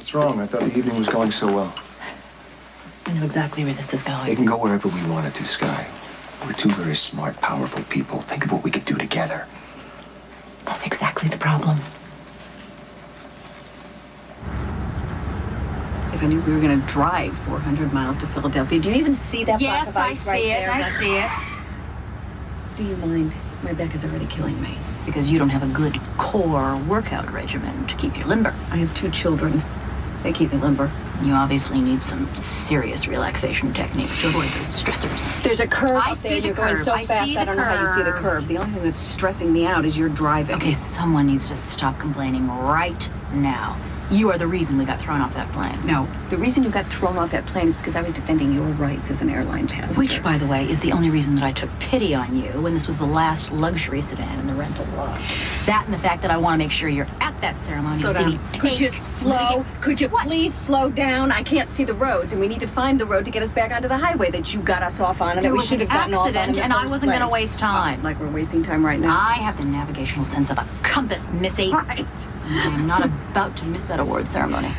What's wrong? I thought the evening was going so well. I know exactly where this is going. It can go wherever we want it to, Sky. We're two very smart, powerful people. Think of what we could do together. That's exactly the problem. If I knew we were going to drive 400 miles to Philadelphia, do you even see that block of ice right there? Yes, I see it. Do you mind? My back is already killing me. It's because you don't have a good core workout regimen to keep you limber. I have 2 children. They keep me limber. You obviously need some serious relaxation techniques to avoid those stressors. There's a curve I up see there. the You're going curve. so I fast, see I the don't know how you see the curve. curve. The only thing that's stressing me out is you're driving. Okay, someone needs to stop complaining right now. You are the reason we got thrown off that plane. No, the reason you got thrown off that plane is because I was defending your rights as an airline passenger. Which, by the way, is the only reason that I took pity on you when this was the last luxury sedan in the rental lot. That and the fact that I want to make sure you're at that ceremony Slow to see down. me Could you slow? Could you please slow down? I can't see the roads, and we need to find the road to get us back onto the highway that you got us off on, and There that we was should an have gotten off on in accident, the and I first wasn't going to place. waste time. Like we're wasting time right now. I have the navigational sense of a compass, Missy. Right. And I am not about to miss that award ceremony.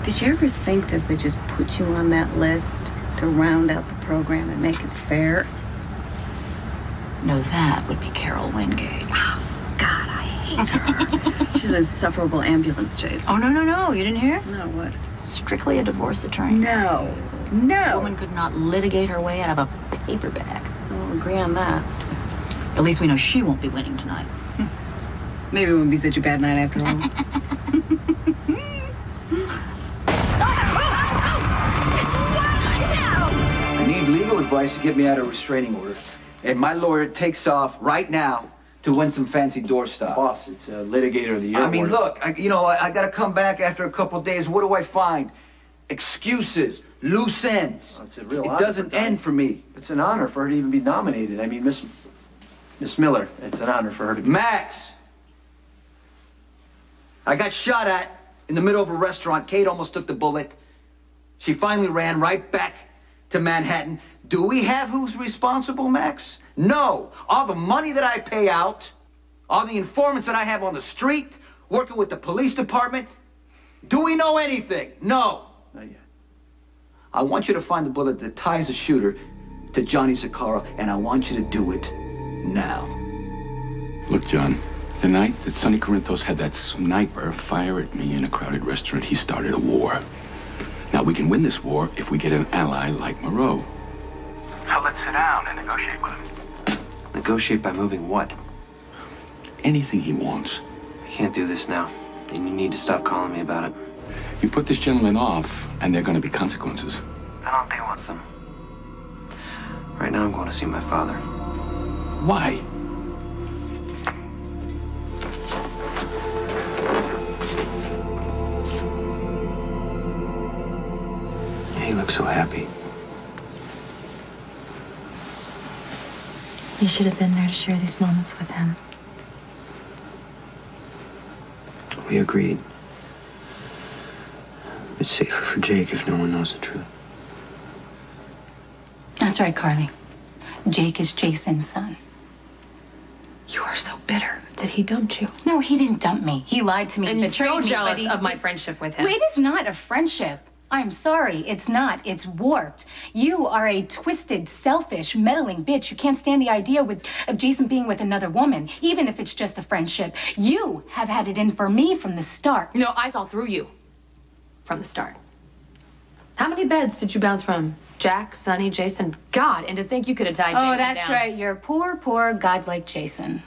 Did you ever think that they just put you on that list to round out the program and make it fair? No, that would be Carol Wingate. Oh, God, I hate her. She's an insufferable ambulance chase. Oh, no, you didn't hear? No, what? Strictly a divorce attorney. No. A No. woman could not litigate her way out of a paper bag. We'll agree on that. At least we know she won't be winning tonight. Maybe it wouldn't be such a bad night after all. I need legal advice to get me out of a restraining order. And my lawyer takes off right now to win some fancy doorstop. Boss, it's a litigator of the year. I mean, award. look, I got to come back after a couple days. What do I find? Excuses, loose ends. Oh, it's a real it honor doesn't for Diane. end for me. It's an honor for her to even be nominated. I mean, Miss Miller, it's an honor for her to be. Max! I got shot at in the middle of a restaurant. Kate almost took the bullet. She finally ran right back to Manhattan. Do we have who's responsible, Max? No. All the money that I pay out, all the informants that I have on the street, working with the police department. Do we know anything? No. Not yet. I want you to find the bullet that ties the shooter to Johnny Zaccaro, and I want you to do it now. Look, John, the night that Sonny Corinthos had that sniper fire at me in a crowded restaurant, he started a war. Now, we can win this war if we get an ally like Moreau. So let's sit down and negotiate with him. Negotiate by moving what? Anything he wants. I can't do this now. And you need to stop calling me about it. You put this gentleman off, and there are going to be consequences. Then I'll deal with Them. Right now, I'm going to see my father. Why? He looks so happy. You should have been there to share these moments with him. We agreed. It's safer for Jake if no one knows the truth. That's right, Carly. Jake is Jason's son. You are so bitter that he dumped you. No, he didn't dump me. He lied to me And you're betrayed so me, jealous but he of my did- friendship with him. It is not a friendship. I'm sorry. It's not. It's warped. You are a twisted, selfish, meddling bitch. You can't stand the idea of Jason being with another woman, even if it's just a friendship. You have had it in for me from the start. No, I saw through you from the start. How many beds did you bounce from? Jack, Sonny, Jason, God, and to think you could have tied Jason Oh, that's down. right. You're poor, poor, godlike Jason.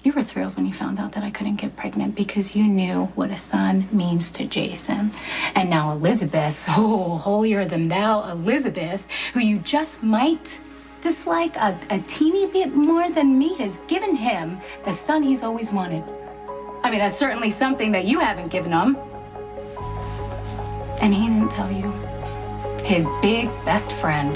You were thrilled when you found out that I couldn't get pregnant because you knew what a son means to Jason. And now Elizabeth, oh, holier than thou, Elizabeth, who you just might dislike a teeny bit more than me, has given him the son he's always wanted. I mean, that's certainly something that you haven't given him. And he didn't tell you. His big best friend.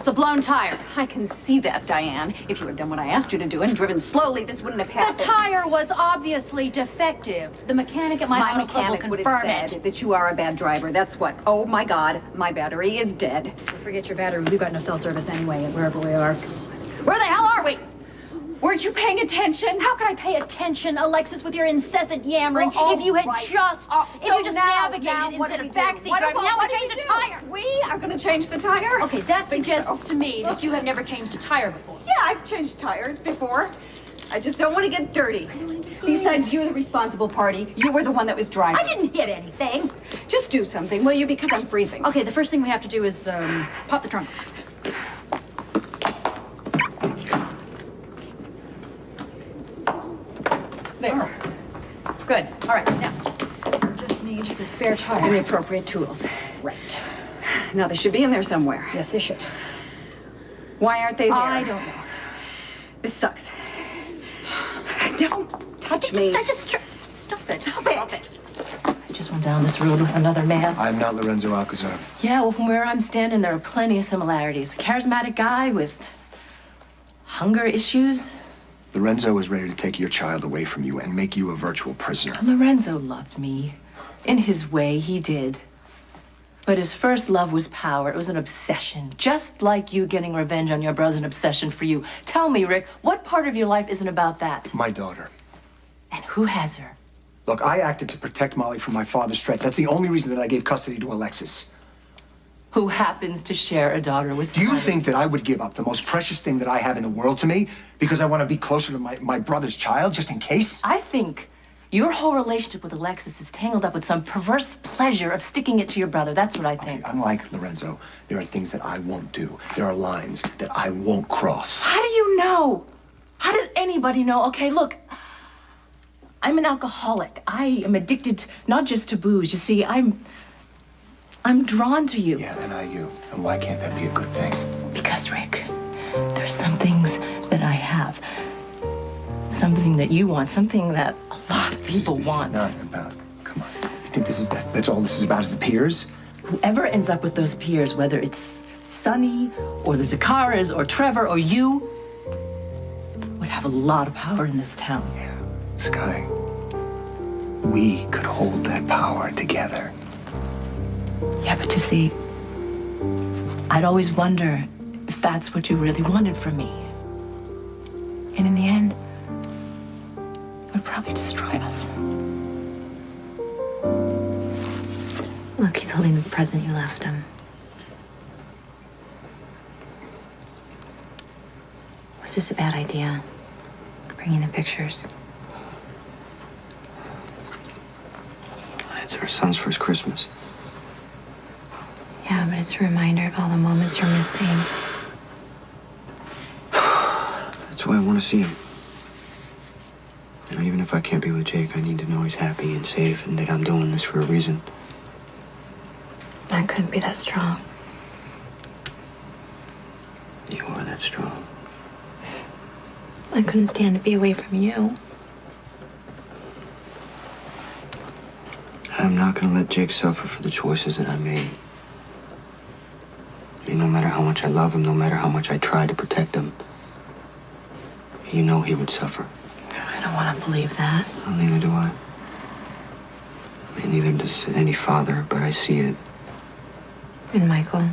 It's a blown tire. I can see that, Diane. If you had done what I asked you to do and driven slowly, this wouldn't have The happened. tire was obviously defective. The mechanic at my auto club will mechanic would confirm have said it. that you are a bad driver. That's what. Oh my God, my battery is dead. Forget your battery. We've got no cell service anyway, wherever we are. Where the hell are we? Weren't you paying attention? How could I pay attention, Alexis, with your incessant yammering? Well, if you had right. just, if So you just now navigated what instead do we of do? backseat What do- driving, now what we do change the do? tire. We are going to change the tire. Okay, that Think suggests so. to me that you have never changed a tire before. Yeah, I've changed tires before. I just don't want to get dirty. Besides, you're the responsible party. You were the one that was driving. I didn't hit anything. Just do something, will you? Because I'm freezing. Okay, the first thing we have to do is pop the trunk. There. Good. All right, now, just need the spare And the tire. appropriate tools. Right. Now, they should be in there somewhere. Yes, they should. Why aren't they there? I don't know. This sucks. Don't touch me. Stop it. Stop it. I just went down this road with another man. I'm not Lorenzo Alcazar. Yeah, well, from where I'm standing, there are plenty of similarities. A charismatic guy with hunger issues. Lorenzo was ready to take your child away from you and make you a virtual prisoner. Lorenzo loved me. In his way, he did. But his first love was power. It was an obsession. Just like you getting revenge on your brother's an obsession for you. Tell me, Rick, what part of your life isn't about that? My daughter. And who has her? Look, I acted to protect Molly from my father's threats. That's the only reason that I gave custody to Alexis. Who happens to share a daughter with Do you Sonny. think that I would give up the most precious thing that I have in the world to me because I want to be closer to my brother's child, just in case? I think your whole relationship with Alexis is tangled up with some perverse pleasure of sticking it to your brother. That's what I think. Unlike Lorenzo, there are things that I won't do. There are lines that I won't cross. How do you know? How does anybody know? Okay, look, I'm an alcoholic. I am addicted not just to booze. You see, I'm drawn to you. Yeah, and I you. And why can't that be a good thing? Because, Rick, there's some things that I have. Something that you want. Something that a lot of people want. This is not about. Come on. You think this is that? That's all this is about is the peers? Whoever ends up with those peers, whether it's Sonny or the Zakaras or Trevor or you, would have a lot of power in this town. Yeah. Sky. We could hold that power together. Yeah, but you see, I'd always wonder if that's what you really wanted from me. And in the end, it would probably destroy us. Look, he's holding the present you left him. Was this a bad idea? Bringing the pictures? It's our son's first Christmas. Yeah, but it's a reminder of all the moments you're missing. That's why I want to see him. You know, even if I can't be with Jake, I need to know he's happy and safe and that I'm doing this for a reason. I couldn't be that strong. You are that strong. I couldn't stand to be away from you. I'm not going to let Jake suffer for the choices that I made. I mean, no matter how much I love him, no matter how much I try to protect him, you know he would suffer. I don't want to believe that. Well, neither do I. I mean, neither does any father, but I see it. And Michael?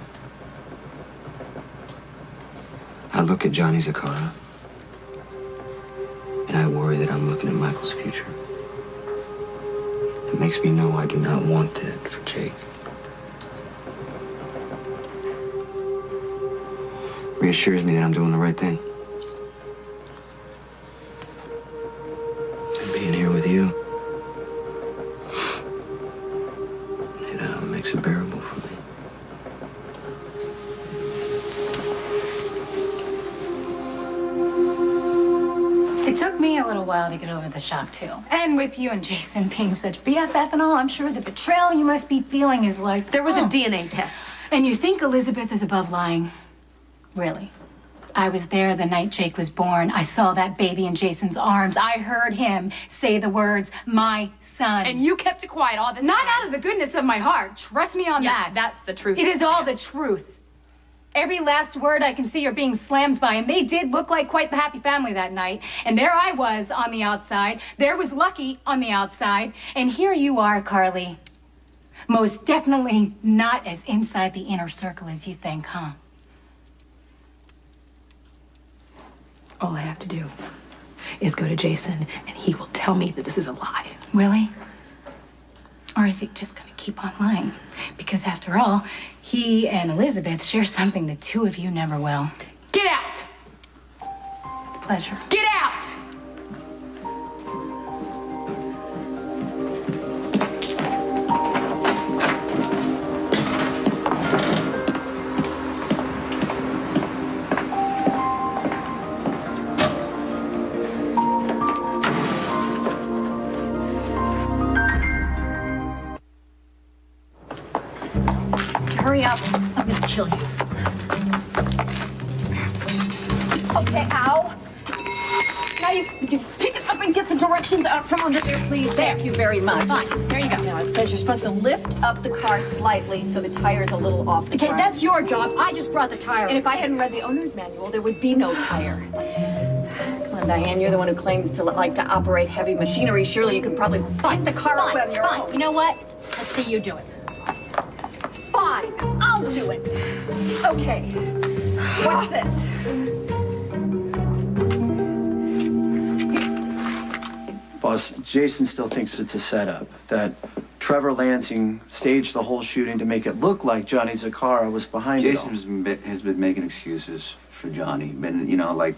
I look at Johnny Zakara, and I worry that I'm looking at Michael's future. It makes me know I do not want that for Jake. Reassures me that I'm doing the right thing. And being here with you, it makes it bearable for me. It took me a little while to get over the shock, too. And with you and Jason being such BFF and all, I'm sure the betrayal you must be feeling is like... There was a DNA test. And you think Elizabeth is above lying? Really? I was there the night Jake was born. I saw that baby in Jason's arms. I heard him say the words, my son. And you kept it quiet all this time. Not out of the goodness of my heart. Trust me on Yeah, that. that's the truth. It is all the truth. Every last word I can see you're being slammed by, and they did look like quite the happy family that night. And there I was on the outside. There was Lucky on the outside. And here you are, Carly. Most definitely not as inside the inner circle as you think, huh? All I have to do is go to Jason, and he will tell me that this is a lie. Will he? Or is he just gonna keep on lying? Because after all, he and Elizabeth share something the two of you never will. Get out! Pleasure. Get out! Hurry up. I'm gonna kill you. Okay, ow. Now you pick it up and get the directions out from under there, please. Thank you very much. Fine, there you go. Now, it says you're supposed to lift up the car slightly so the tire's a little off the Okay, ground. that's your job. I just brought the tire. And if I hadn't read the owner's manual, there would be no tire. Come on, Diane, you're the one who claims to like to operate heavy machinery. Surely you can probably lift the car up on your own. You know what? Let's see you do it. Fine, I'll do it. Okay, what's this? Boss, Jason still thinks it's a setup, that Trevor Lansing staged the whole shooting to make it look like Johnny Zakara was behind it all. Jason has been making excuses for Johnny. Been, like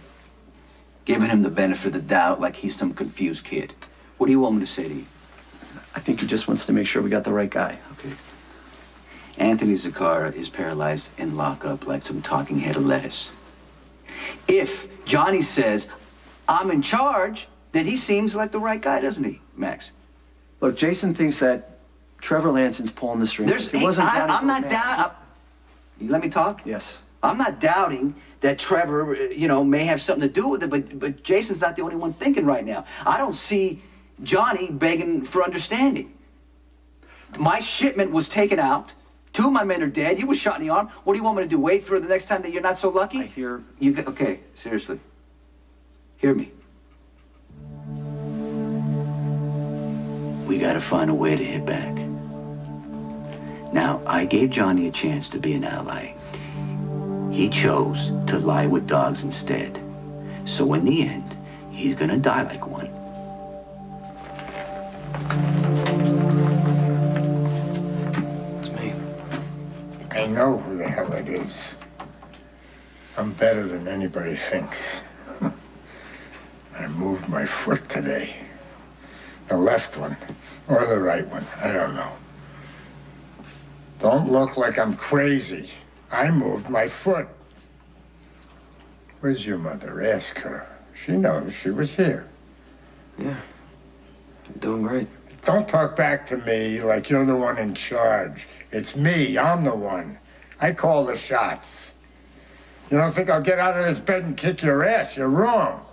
giving him the benefit of the doubt, like he's some confused kid. What do you want me to say to you? I think he just wants to make sure we got the right guy. Okay. Anthony Zakara is paralyzed in lockup like some talking head of lettuce. If Johnny says, I'm in charge, then he seems like the right guy, doesn't he, Max? Look, Jason thinks that Trevor Lansing's pulling the strings. I'm not doubting. You let me talk? Yes. I'm not doubting that Trevor, may have something to do with it, but Jason's not the only one thinking right now. I don't see Johnny begging for understanding. My shipment was taken out. 2 of my men are dead. You were shot in the arm. What do you want me to do? Wait for the next time that you're not so lucky? I hear... Okay, seriously. Hear me. We gotta find a way to hit back. Now, I gave Johnny a chance to be an ally. He chose to lie with dogs instead. So in the end, he's gonna die like one. I know who the hell it is. I'm better than anybody thinks. I moved my foot today. The left one, or the right one, I don't know. Don't look like I'm crazy. I moved my foot. Where's your mother? Ask her. She knows she was here. Yeah, doing great. Don't talk back to me like you're the one in charge. It's me. I'm the one. I call the shots. You don't think I'll get out of this bed and kick your ass? You're wrong.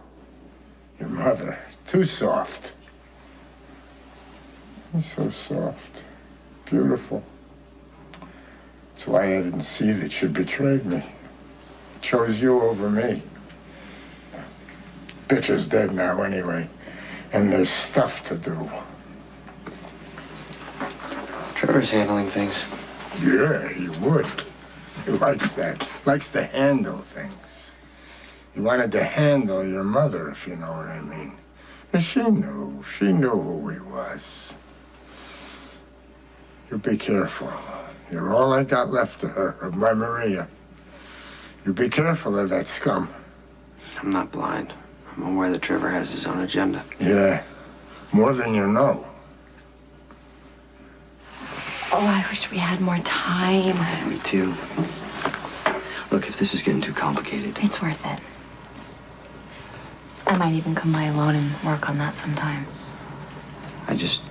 Your mother, too soft. You're so soft. Beautiful. That's why I didn't see that you betrayed me. Chose you over me. Bitch is dead now anyway, and there's stuff to do. Trevor's handling things. Yeah, he would. He likes that. Likes to handle things. He wanted to handle your mother, if you know what I mean. And she knew who he was. You be careful. You're all I got left of her, of my Maria. You be careful of that scum. I'm not blind. I'm aware that Trevor has his own agenda. Yeah, more than you know. Oh, I wish we had more time. Me too. Look, if this is getting too complicated... It's worth it. I might even come by alone and work on that sometime. I just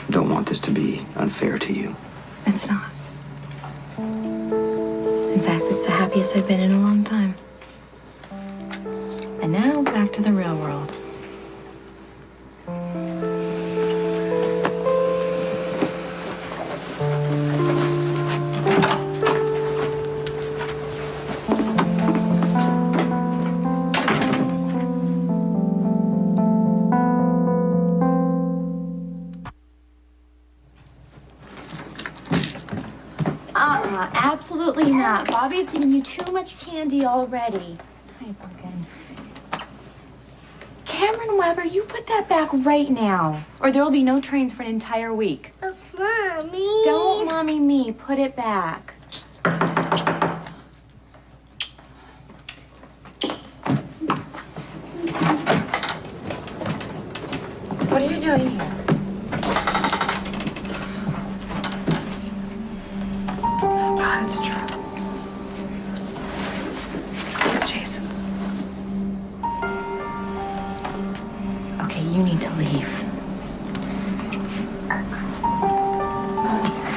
don't want this to be unfair to you. It's not. In fact, it's the happiest I've been in a long time. And now, back to the real world. that. Bobby's giving you too much candy already. Hi, Pumpkin. Cameron Weber, you put that back right now, or there will be no trains for an entire week. Mommy. Don't mommy me. Put it back. What are you doing here? God, it's true. It's Jason's. Okay, you need to leave.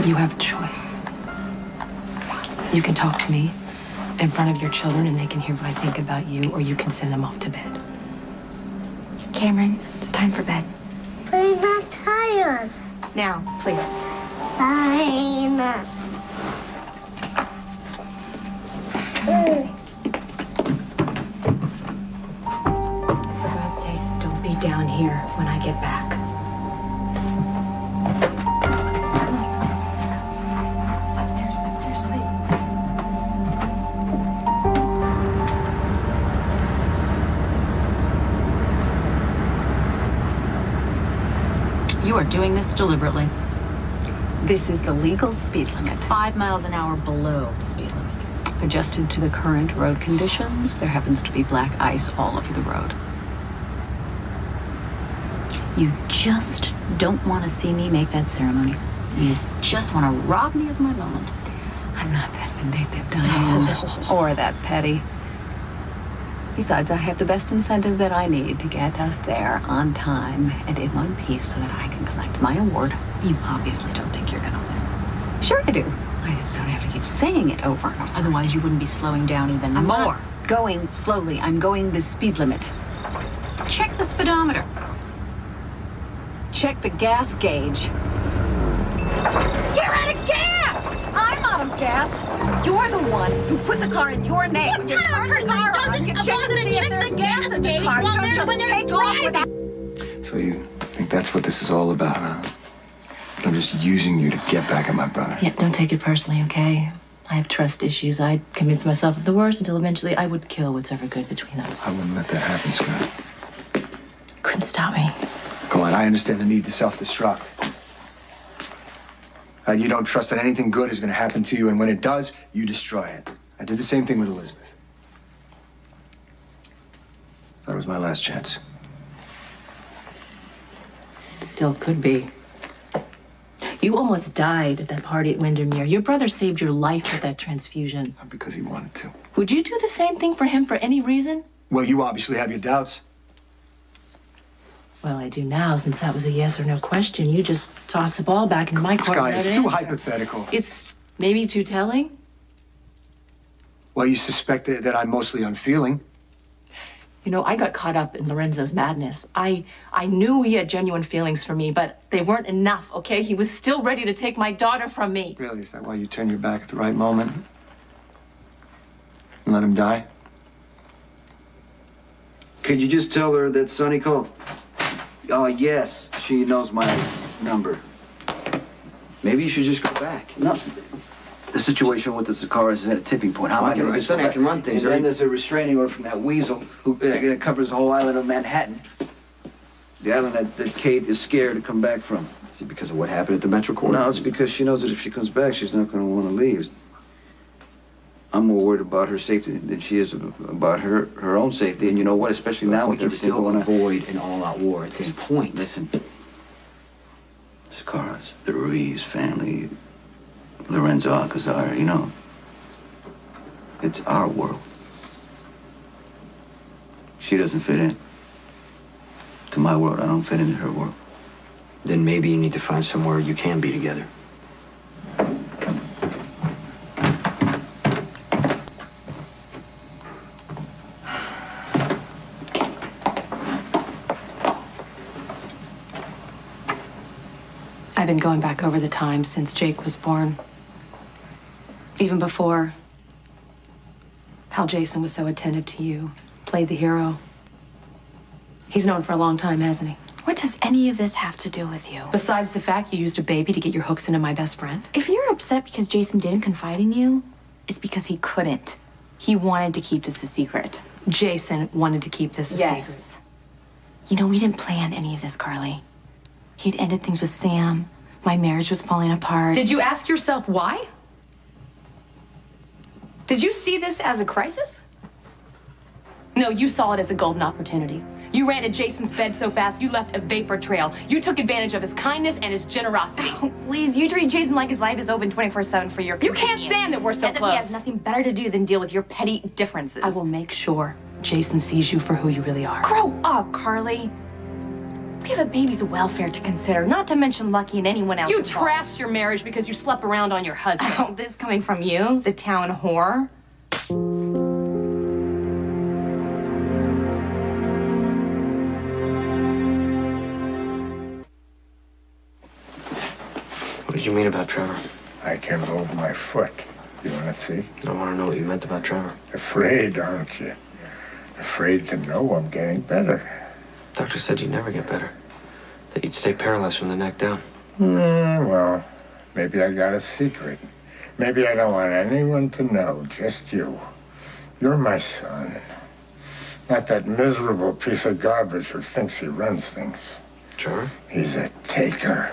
You have a choice. You can talk to me in front of your children and they can hear what I think about you, or you can send them off to bed. Cameron, it's time for bed. But I'm not tired. Now, please. Fine. For God's sakes, don't be down here when I get back. Upstairs, please. You are doing this deliberately. This is the legal speed limit. 5 miles an hour below the speed limit. Adjusted to the current road conditions, there happens to be black ice all over the road. You just don't want to see me make that ceremony. You just want to rob me of my moment. I'm not that vindictive, Diane. Or that petty. Besides, I have the best incentive that I need to get us there on time and in one piece so that I can collect my award. You obviously don't think you're gonna win. Sure I do. I just don't have to keep saying it over and over. Otherwise, you wouldn't be slowing down even I'm more. not going slowly. I'm going the speed limit. Check the speedometer. Check the gas gauge. You're out of gas! I'm out of gas. You're the one who put the car in your name. What kind of person doesn't bother to check the gas gauge while they're driving? So you think that's what this is all about, huh? I'm just using you to get back at my brother. Yeah, don't take it personally, okay? I have trust issues. I convinced myself of the worst until eventually I would kill what's ever good between us. I wouldn't let that happen, Scott. Couldn't stop me. Come on, I understand the need to self-destruct. You don't trust that anything good is going to happen to you, and when it does, you destroy it. I did the same thing with Elizabeth. Thought it was my last chance. Still could be. You almost died at that party at Windermere. Your brother saved your life with that transfusion. Not because he wanted to. Would you do the same thing for him for any reason? Well, you obviously have your doubts. Well, I do now, since that was a yes or no question. You just tossed the ball back into my court. Sky, without it's an too answer. hypothetical. It's maybe too telling. Well, you suspect that I'm mostly unfeeling. You know, I got caught up in Lorenzo's madness. I knew he had genuine feelings for me, but they weren't enough, okay? He was still ready to take my daughter from me. Really? Is that why you turn your back at the right moment? And let him die? Could you just tell her that Sonny called? Yes, she knows my number. Maybe you should just go back. No, the situation with the Sakaras is at a tipping point. How am I going to do Sonny, I can run things, And then right? there's a restraining order from that weasel who covers the whole island of Manhattan. The island that Kate is scared to come back from. Is it because of what happened at the Metro Court? No, it's because she knows that if she comes back, she's not going to want to leave. I'm more worried about her safety than she is about her own safety. And you know what? Especially now We with can everything still going on. avoid an all-out war at this point. Listen, Sakaras, the Ruiz family, Lorenzo Alcazar, you know, it's our world. She doesn't fit in to my world. I don't fit into her world. Then maybe you need to find somewhere you can be together. I've been going back over the time since Jake was born. Even before, how Jason was so attentive to you, played the hero. He's known for a long time, hasn't he? What does any of this have to do with you? Besides the fact you used a baby to get your hooks into my best friend. If you're upset because Jason didn't confide in you, is because he couldn't. He wanted to keep this a secret. Jason wanted to keep this a secret. Yes. You know, we didn't plan any of this, Carly. He'd ended things with Sam. My marriage was falling apart. Did you ask yourself why? Did you see this as a crisis? No, you saw it as a golden opportunity. You ran to Jason's bed so fast, you left a vapor trail. You took advantage of his kindness and his generosity. Oh, please, you treat Jason like his life is open 24/7 for your You convenience. can't stand that we're so As if close. he has nothing better to do than deal with your petty differences. I will make sure Jason sees you for who you really are. Grow up, Carly. We have a baby's welfare to consider, not to mention Lucky and anyone else You involved. trashed your marriage because you slept around on your husband. Oh, this coming from you, the town whore. What did you mean about Trevor? I can move my foot. You want to see? I want to know what you meant about Trevor. Afraid, aren't you? Afraid to know I'm getting better. Doctor said you'd never get better. That you'd stay paralyzed from the neck down. Well, maybe I got a secret. Maybe I don't want anyone to know, just you. You're my son. Not that miserable piece of garbage who thinks he runs things. Trevor? He's a taker.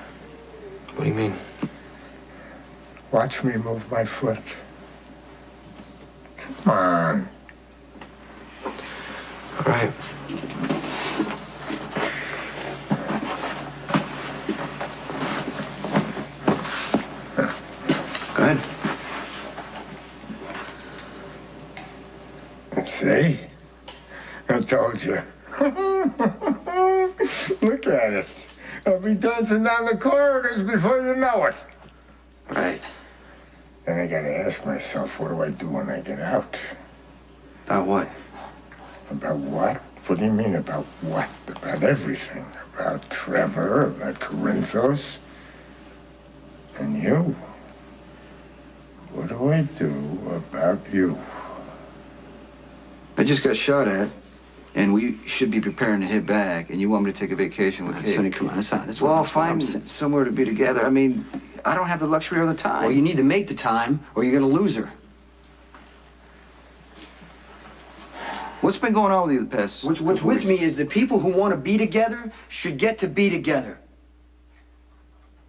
What do you mean? Watch me move my foot. Come on. All right. Go ahead. See? I told you. Look at it. I'll be dancing down the corridors before you know it. Right. Then I gotta ask myself, what do I do when I get out? About what? About what? What do you mean about what? About everything. About Trevor, about Corinthos, and you. What do I do about you? I just got shot at, and we should be preparing to hit back, and you want me to take a vacation with Kate. Sonny, come on, that's not. That's Well, what find I'm saying. somewhere to be together. I mean, I don't have the luxury or the time. Well, you need to make the time, or you're gonna lose her. What's been going on with you the past? What's with me is the people who want to be together should get to be together.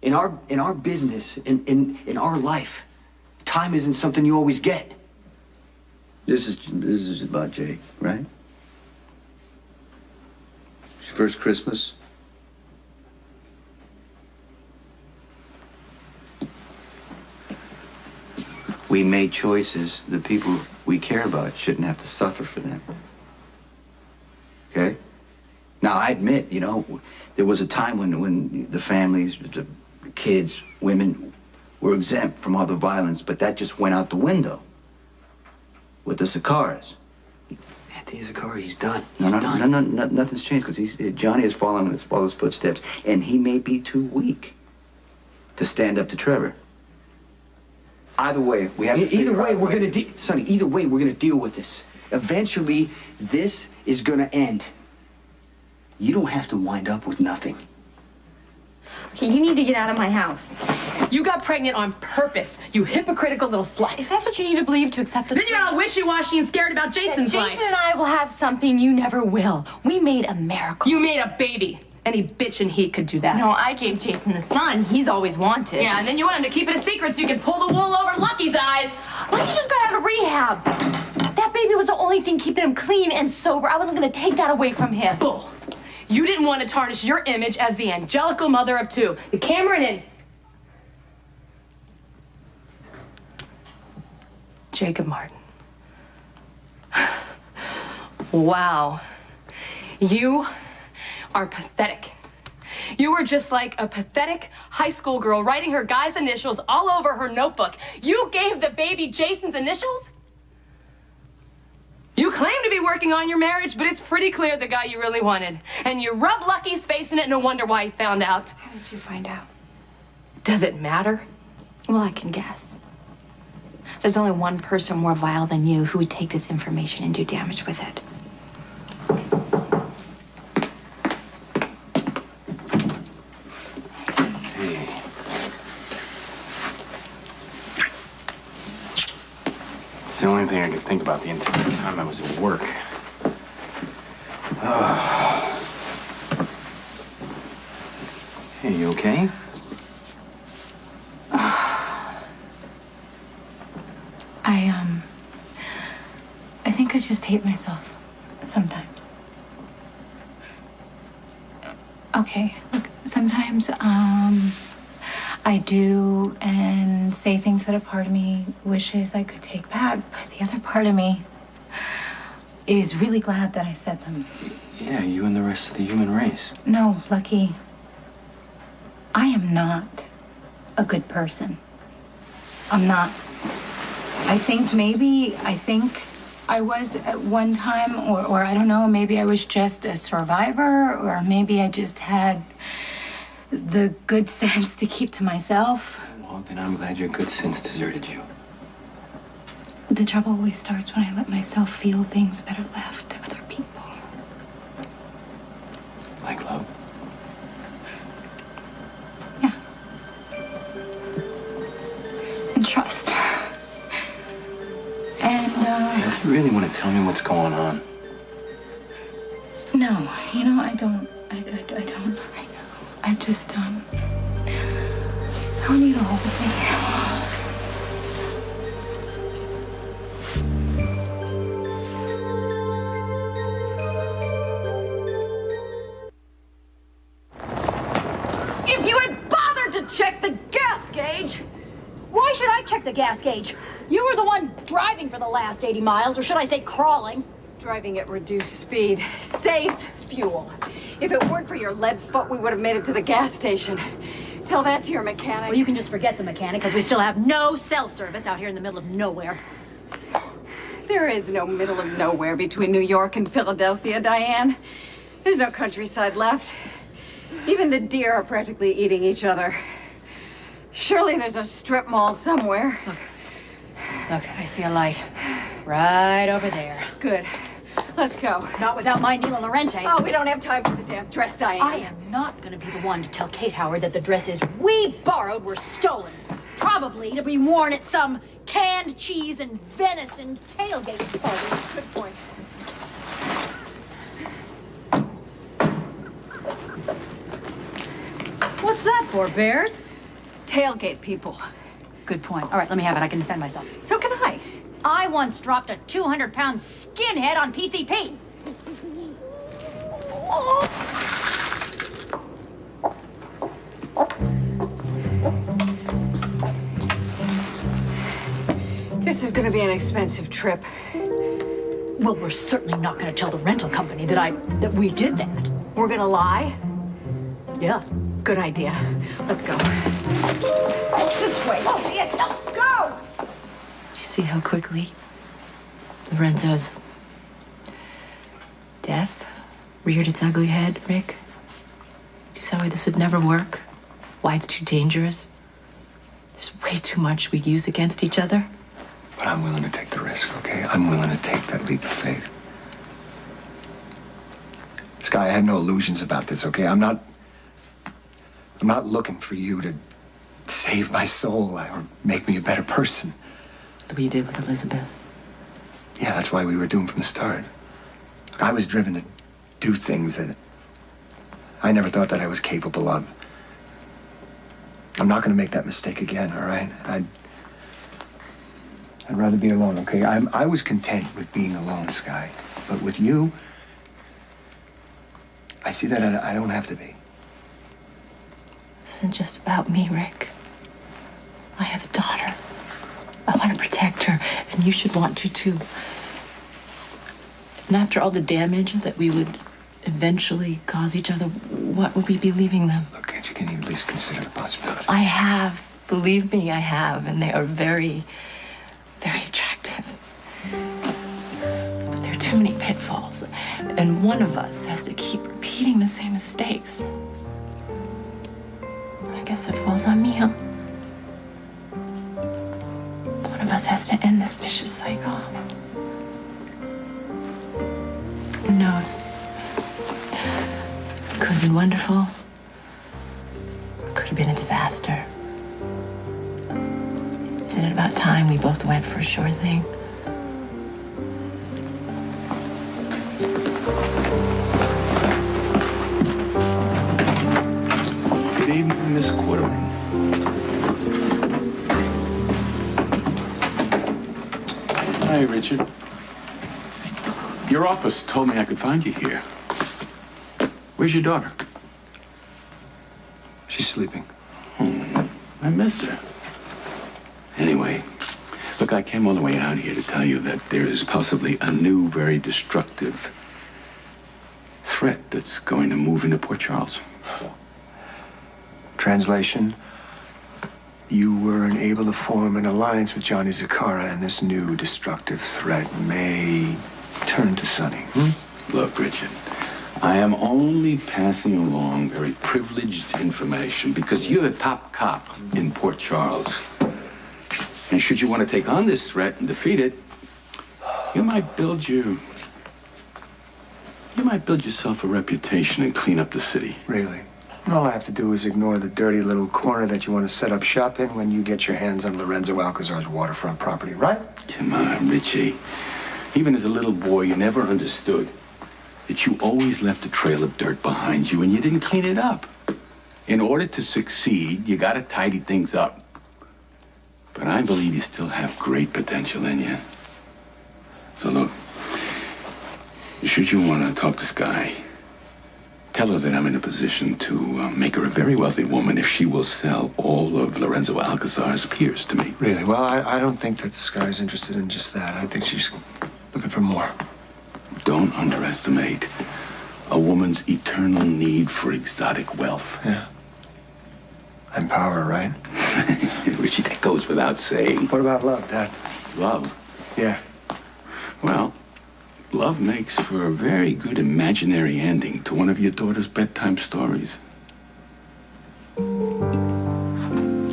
In our business, in our life, time isn't something you always get. This is about Jake, right? His first Christmas. We made choices. The people we care about shouldn't have to suffer for them. Okay? Now, I admit, you know, there was a time when the families, the kids, women were exempt from all the violence, but that just went out the window with the Sakaras. Anthony Zakari, he's done. No, nothing's changed because Johnny has fallen in his father's footsteps, and he may be too weak to stand up to Trevor. Either way, we have to Either way, we're gonna Sonny, either way, we're gonna deal with this. Eventually, this is gonna end. You don't have to wind up with nothing. Okay, you need to get out of my house. You got pregnant on purpose, you hypocritical little slut. If that's what you need to believe to accept the Then you're all wishy-washy and scared about Jason's life. Jason and I will have something you never will. We made a miracle. You made a baby. Any bitch in heat could do that. No, I gave Jason the son he's always wanted. Yeah, and then you want him to keep it a secret so you can pull the wool over Lucky's eyes. Lucky just got out of rehab. That baby was the only thing keeping him clean and sober. I wasn't gonna take that away from him. Bull. You didn't want to tarnish your image as the angelical mother of two. The Cameron and Jacob Martin. Wow. You are pathetic. You were just like a pathetic high school girl writing her guy's initials all over her notebook. You gave the baby Jason's initials? You claim to be working on your marriage, but it's pretty clear the guy you really wanted. And you rubbed Lucky's face in it, no wonder why he found out. How did you find out? Does it matter? Well, I can guess. There's only one person more vile than you who would take this information and do damage with it. only thing I could think about the entire time I was at work. Hey, you okay? I think I just hate myself sometimes. Okay, look, sometimes, I do and say things that a part of me wishes I could take back, but the other part of me is really glad that I said them. Yeah, you and the rest of the human race. No, Lucky. I am not a good person. I'm not. I think I was at one time, or I don't know, maybe I was just a survivor, or maybe I just had the good sense to keep to myself. Well, then I'm glad your good sense deserted you. The trouble always starts when I let myself feel things better left to other people. Like love? Yeah. And trust. And, You really want to tell me what's going on? no, I don't. I don't. I just, I want you to hold me. If you had bothered to check the gas gauge! Why should I check the gas gauge? You were the one driving for the last 80 miles, or should I say crawling? Driving at reduced speed saves fuel. If it weren't for your lead foot, we would have made it to the gas station. Tell that to your mechanic. Well, you can just forget the mechanic, because we still have no cell service out here in the middle of nowhere. There is no middle of nowhere between New York and Philadelphia, Diane. There's no countryside left. Even the deer are practically eating each other. Surely there's a strip mall somewhere. Look, I see a light. Right over there. Good. Let's go. Not without my Nila Laurenti. Oh, we don't have time for the damn dress, Diane. I am not going to be the one to tell Kate Howard that the dresses we borrowed were stolen. Probably to be worn at some canned cheese and venison tailgate party. Good point. What's that for, Bears? Tailgate people. Good point. All right, let me have it. I can defend myself. So can I. I once dropped a 200-pound skinhead on PCP. This is gonna be an expensive trip. Well, we're certainly not going to tell the rental company that we did that. We're gonna lie? Yeah. Good idea. Let's go. This way. Oh, yeah, go! Did you see how quickly Lorenzo's death reared its ugly head, Rick? You saw why this would never work? Why it's too dangerous? There's way too much we use against each other. But I'm willing to take the risk, okay? I'm willing to take that leap of faith. Sky, I have no illusions about this, okay? I'm not looking for you to save my soul or make me a better person. The way you did with Elizabeth. Yeah, that's why we were doomed from the start. Look, I was driven to do things that I never thought that I was capable of. I'm not going to make that mistake again, all right? I'd rather be alone, okay? I was content with being alone, Sky. But with you, I see that I don't have to be. This isn't just about me, Rick. I have a daughter. I want to protect her, and you should want to, too. And after all the damage that we would eventually cause each other, what would we be leaving them? Look, can't you at least consider the possibility? I have. Believe me, I have. And they are very, very attractive. But there are too many pitfalls. And one of us has to keep repeating the same mistakes. I guess that falls on me, huh? One of us has to end this vicious cycle. Who knows? It could have been wonderful. It could have been a disaster. Isn't it about time we both went for a sure thing? Richard. Your office told me I could find you here. Where's your daughter? She's sleeping. I missed her. Anyway, look, I came all the way out here to tell you that there is possibly a new, very destructive threat that's going to move into Port Charles. Translation, you weren't able to form an alliance with Johnny Zakara, and this new destructive threat may turn to Sonny. Look, Richard, I am only passing along very privileged information because you're the top cop in Port Charles. And should you want to take on this threat and defeat it, you might build yourself a reputation and clean up the city. Really? And all I have to do is ignore the dirty little corner that you want to set up shop in when you get your hands on Lorenzo Alcazar's waterfront property, right? Come on, Richie. Even as a little boy, you never understood that you always left a trail of dirt behind you and you didn't clean it up. In order to succeed, you gotta tidy things up. But I believe you still have great potential in you. So look, should you want to talk to Sky, tell her that I'm in a position to make her a very wealthy woman if she will sell all of Lorenzo Alcazar's peers to me. Really? Well, I don't think that Sky's interested in just that. I think she's looking for more. Don't underestimate a woman's eternal need for exotic wealth. Yeah. And power, right? Richie, that goes without saying. What about love, Dad? Love? Yeah. Well, love makes for a very good imaginary ending to one of your daughter's bedtime stories.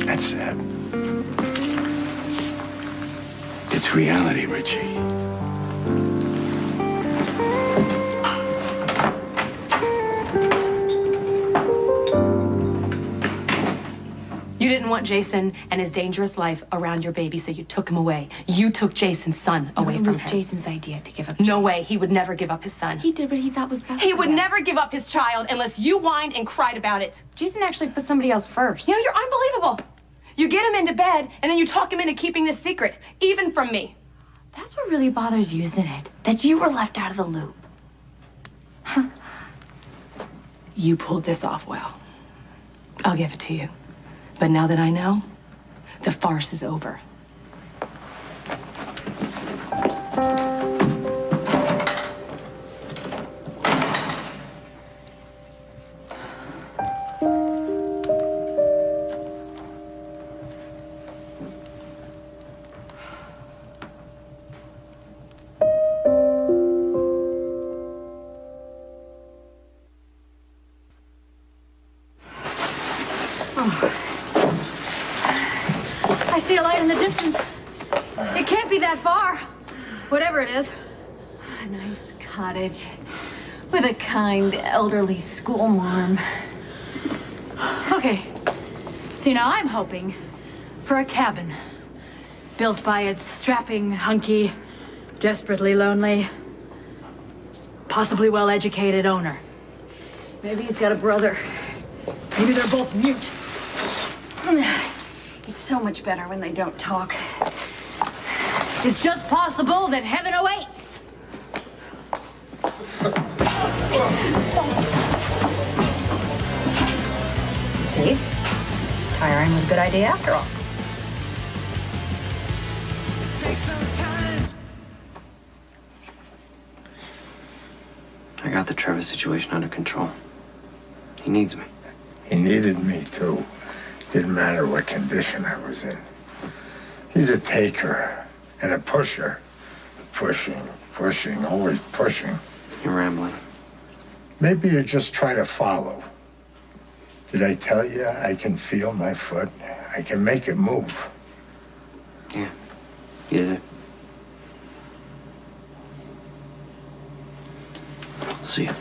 That's sad. It's reality, Richie. You didn't want Jason and his dangerous life around your baby, so you took him away. You took Jason's son away from him. It was Jason's idea to give up. No way. He would never give up his son. He did what he thought was best. He would never give up his child unless you whined and cried about it. Jason actually put somebody else first. You know, you're unbelievable. You get him into bed, and then you talk him into keeping this secret, even from me. That's what really bothers you, isn't it? That you were left out of the loop. Huh. You pulled this off well. I'll give it to you. But now that I know, the farce is over. I see a light in the distance. It can't be that far. Whatever it is. A nice cottage with a kind elderly schoolmarm. Okay. See, now I'm hoping for a cabin built by its strapping, hunky, desperately lonely, possibly well-educated owner. Maybe he's got a brother. Maybe they're both mute. It's so much better when they don't talk. It's just possible that heaven awaits. See? Hiring was a good idea after all. I got the Trevor situation under control. He needs me. He needed me, too. Didn't matter what condition I was in. He's a taker and a pusher. Pushing, always pushing. You're rambling. Maybe you just try to follow. Did I tell you I can feel my foot? I can make it move. Yeah, you did. See ya.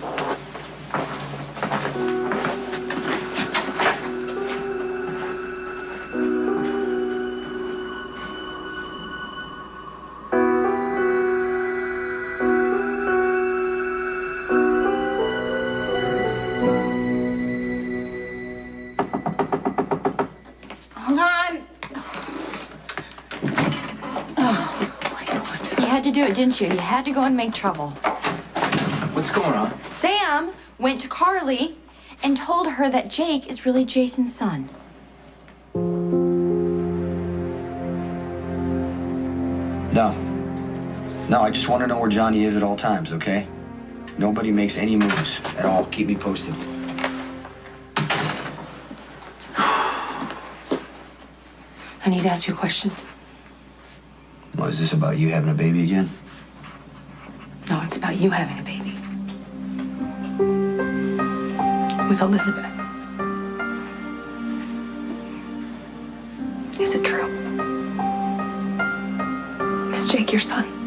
You had to do it didn't you? You had to go and make trouble. What's going on? Sam went to Carly and told her that Jake is really Jason's son. No, I just want to know where Johnny is at all times, okay? Nobody makes any moves at all. Keep me posted. I need to ask you a question. Well, is this about you having a baby again? No, it's about you having a baby. With Elizabeth. Is it true? Is Jake your son?